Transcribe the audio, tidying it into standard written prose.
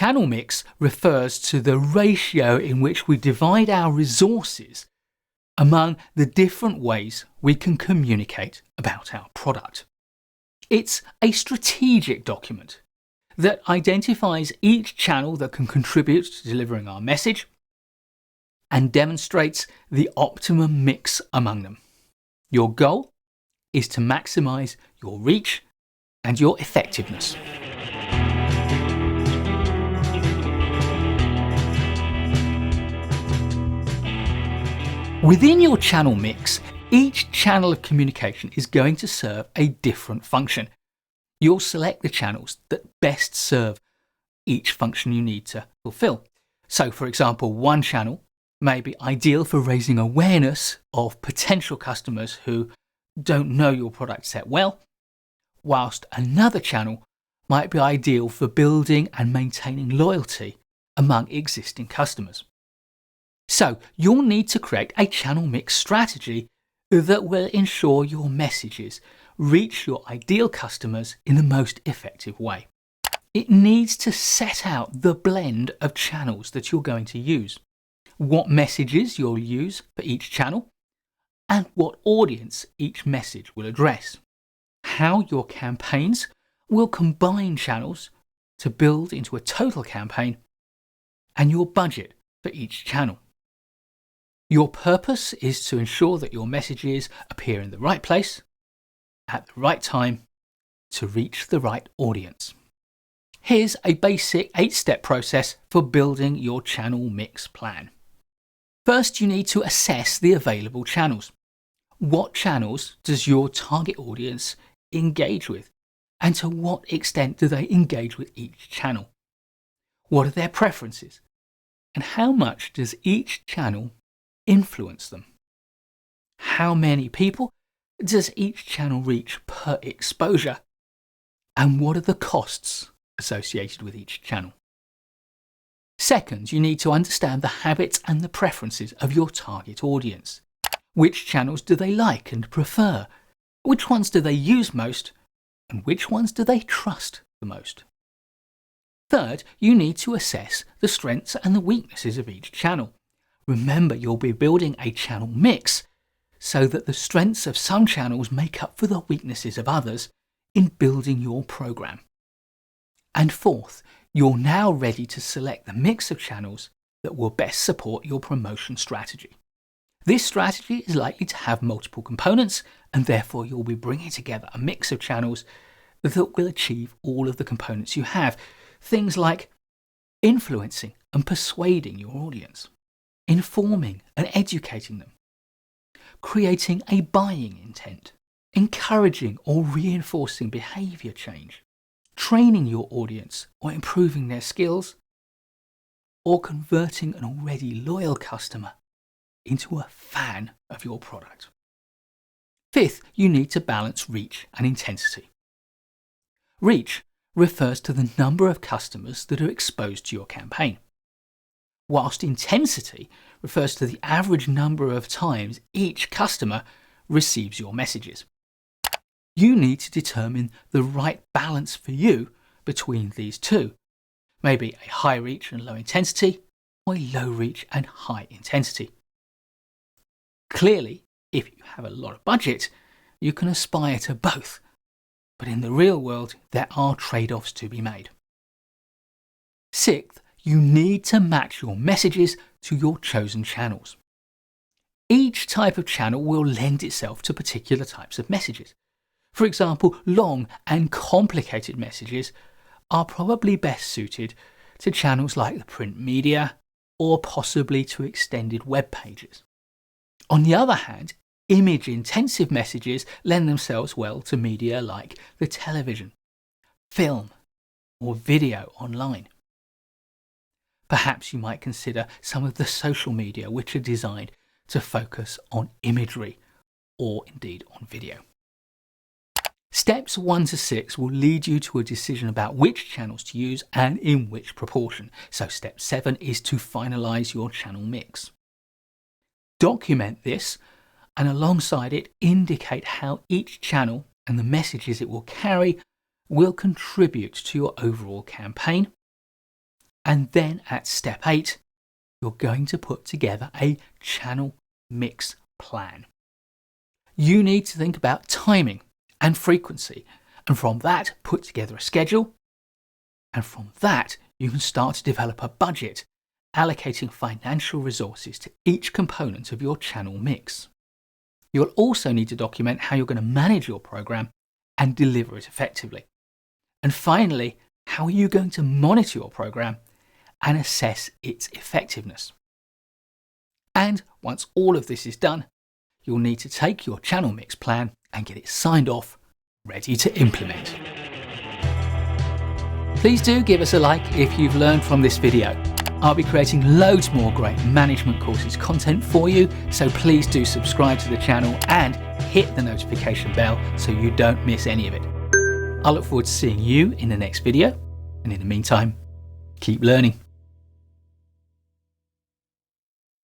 channel mix refers to the ratio in which we divide our resources among the different ways we can communicate about our product. It's a strategic document that identifies each channel that can contribute to delivering our message and demonstrates the optimum mix among them. Your goal is to maximize your reach and your effectiveness. Within your channel mix, each channel of communication is going to serve a different function. You'll select the channels that best serve each function you need to fulfill. So, for example, one channel may be ideal for raising awareness of potential customers who don't know your product set well, whilst another channel might be ideal for building and maintaining loyalty among existing customers. So you'll need to create a channel mix strategy that will ensure your messages reach your ideal customers in the most effective way. It needs to set out the blend of channels that you're going to use, what messages you'll use for each channel, and what audience each message will address, how your campaigns will combine channels to build into a total campaign, and your budget for each channel. Your purpose is to ensure that your messages appear in the right place, at the right time, to reach the right audience. Here's a basic 8-step process for building your channel mix plan. First, you need to assess the available channels. What channels does your target audience engage with? And to what extent do they engage with each channel? What are their preferences? And how much does each channel influence them? How many people does each channel reach per exposure? And what are the costs associated with each channel? Second, you need to understand the habits and the preferences of your target audience. Which channels do they like and prefer? Which ones do they use most? And which ones do they trust the most? Third, you need to assess the strengths and the weaknesses of each channel. Remember, you'll be building a channel mix so that the strengths of some channels make up for the weaknesses of others in building your program. And fourth, you're now ready to select the mix of channels that will best support your promotion strategy. This strategy is likely to have multiple components, and therefore you'll be bringing together a mix of channels that will achieve all of the components you have. Things like influencing and persuading your audience, informing and educating them, creating a buying intent, encouraging or reinforcing behaviour change, training your audience or improving their skills, or converting an already loyal customer into a fan of your product. Fifth, you need to balance reach and intensity. Reach refers to the number of customers that are exposed to your campaign, whilst intensity refers to the average number of times each customer receives your messages. You need to determine the right balance for you between these two. Maybe a high reach and low intensity, or a low reach and high intensity. Clearly, if you have a lot of budget, you can aspire to both. But in the real world, there are trade-offs to be made. Sixth, you need to match your messages to your chosen channels. Each type of channel will lend itself to particular types of messages. For example, long and complicated messages are probably best suited to channels like the print media or possibly to extended web pages. On the other hand, image-intensive messages lend themselves well to media like the television, film, or video online. Perhaps you might consider some of the social media which are designed to focus on imagery or indeed on video. Steps 1 to 6 will lead you to a decision about which channels to use and in which proportion. So step 7 is to finalize your channel mix. Document this and alongside it indicate how each channel and the messages it will carry will contribute to your overall campaign And then at step 8, you're going to put together a channel mix plan. You need to think about timing and frequency, and from that, put together a schedule. And from that, you can start to develop a budget, allocating financial resources to each component of your channel mix. You'll also need to document how you're going to manage your program and deliver it effectively. And finally, how are you going to monitor your program and assess its effectiveness? And once all of this is done, you'll need to take your channel mix plan and get it signed off, ready to implement. Please do give us a like if you've learned from this video. I'll be creating loads more great management courses content for you, so please do subscribe to the channel and hit the notification bell so you don't miss any of it. I look forward to seeing you in the next video, and in the meantime, keep learning.